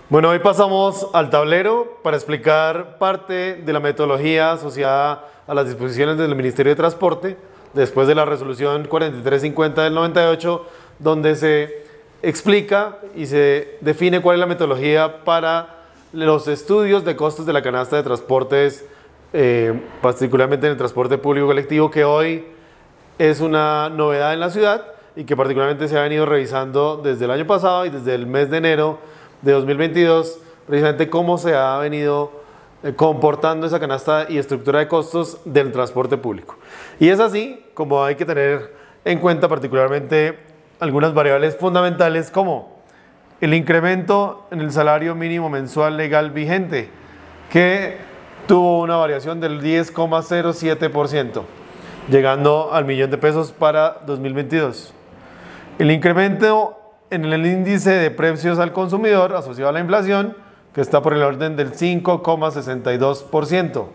Bueno, hoy pasamos al tablero para explicar parte de la metodología asociada a las disposiciones del Ministerio de Transporte, después de la resolución 4350 del 98, donde se explica y se define cuál es la metodología para los estudios de costos de la canasta de transportes, particularmente en el transporte público colectivo, que hoy es una novedad en la ciudad y que particularmente se ha venido revisando desde el año pasado y desde el mes de enero de 2022, precisamente cómo se ha venido comportando esa canasta y estructura de costos del transporte público. Y es así como hay que tener en cuenta particularmente algunas variables fundamentales, como el incremento en el salario mínimo mensual legal vigente, que tuvo una variación del 10,07%, llegando al $1.000.000 para 2022. El incremento en el índice de precios al consumidor asociado a la inflación, que está por el orden del 5,62%.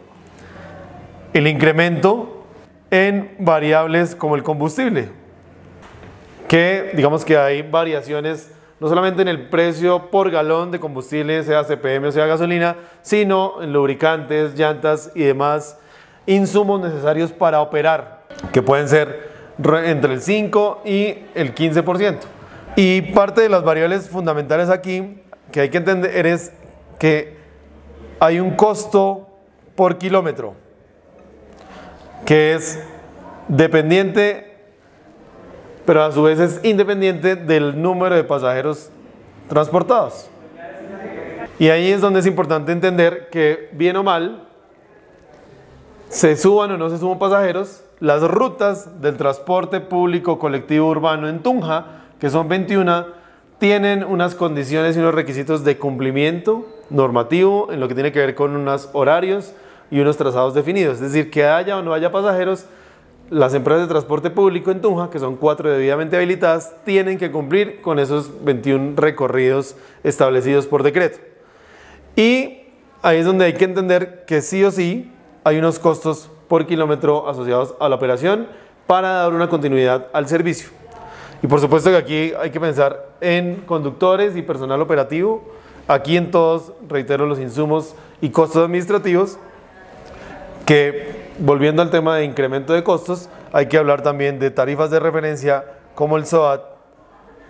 El incremento en variables como el combustible, que digamos que hay variaciones no solamente en el precio por galón de combustible, sea CPM o sea gasolina, sino en lubricantes, llantas y demás insumos necesarios para operar, que pueden ser entre el 5 y el 15%. Y parte de las variables fundamentales aquí que hay que entender es que hay un costo por kilómetro que es dependiente, pero a su vez es independiente del número de pasajeros transportados. Y ahí es donde es importante entender que, bien o mal, se suban o no se suban pasajeros, las rutas del transporte público colectivo urbano en Tunja, que son 21, tienen unas condiciones y unos requisitos de cumplimiento normativo en lo que tiene que ver con unos horarios y unos trazados definidos. Es decir, que haya o no haya pasajeros, las empresas de transporte público en Tunja, que son 4 debidamente habilitadas, tienen que cumplir con esos 21 recorridos establecidos por decreto. Y ahí es donde hay que entender que sí o sí hay unos costos por kilómetro asociados a la operación para dar una continuidad al servicio. Y por supuesto que aquí hay que pensar en conductores y personal operativo. Aquí en todos, reitero, los insumos y costos administrativos, que volviendo al tema de incremento de costos, hay que hablar también de tarifas de referencia como el SOAT,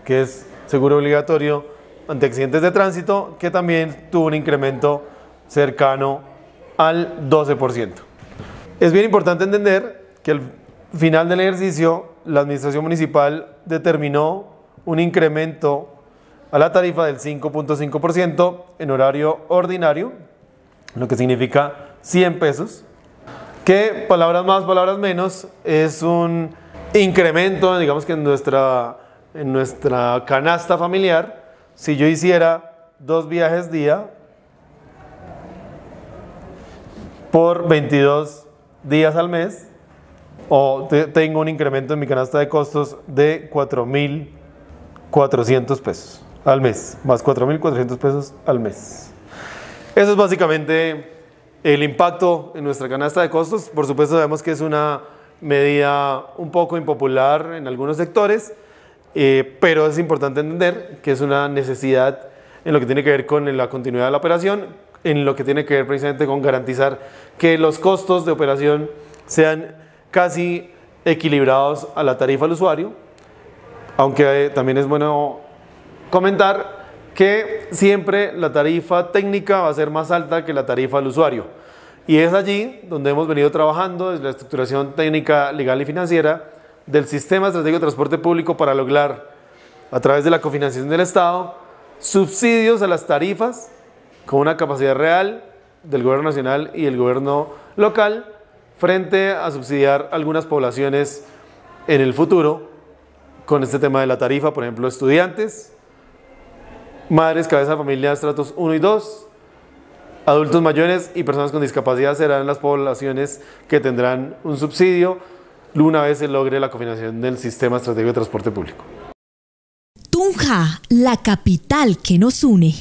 que es seguro obligatorio ante accidentes de tránsito, que también tuvo un incremento cercano al 12%. Es bien importante entender que al final del ejercicio la administración municipal determinó un incremento a la tarifa del 5.5% en horario ordinario, lo que significa 100 pesos, que palabras más, palabras menos, es un incremento, digamos que en nuestra canasta familiar. Si yo hiciera 2 viajes día por 22 días al mes, o tengo un incremento en mi canasta de costos de 4.400 pesos al mes, más 4.400 pesos al mes. Eso es básicamente el impacto en nuestra canasta de costos. Por supuesto sabemos que es una medida un poco impopular en algunos sectores, pero es importante entender que es una necesidad en lo que tiene que ver con la continuidad de la operación, en lo que tiene que ver precisamente con garantizar que los costos de operación sean casi equilibrados a la tarifa al usuario, aunque también es bueno comentar que siempre la tarifa técnica va a ser más alta que la tarifa al usuario. Y es allí donde hemos venido trabajando desde la estructuración técnica, legal y financiera del Sistema Estratégico de Transporte Público para lograr, a través de la cofinanciación del Estado, subsidios a las tarifas con una capacidad real del gobierno nacional y el gobierno local frente a subsidiar algunas poblaciones en el futuro con este tema de la tarifa, por ejemplo, estudiantes, madres, cabeza de familia, estratos 1 y 2, adultos mayores y personas con discapacidad serán las poblaciones que tendrán un subsidio una vez se logre la cofinanciación del Sistema Estratégico de Transporte Público. Tunja, la capital que nos une.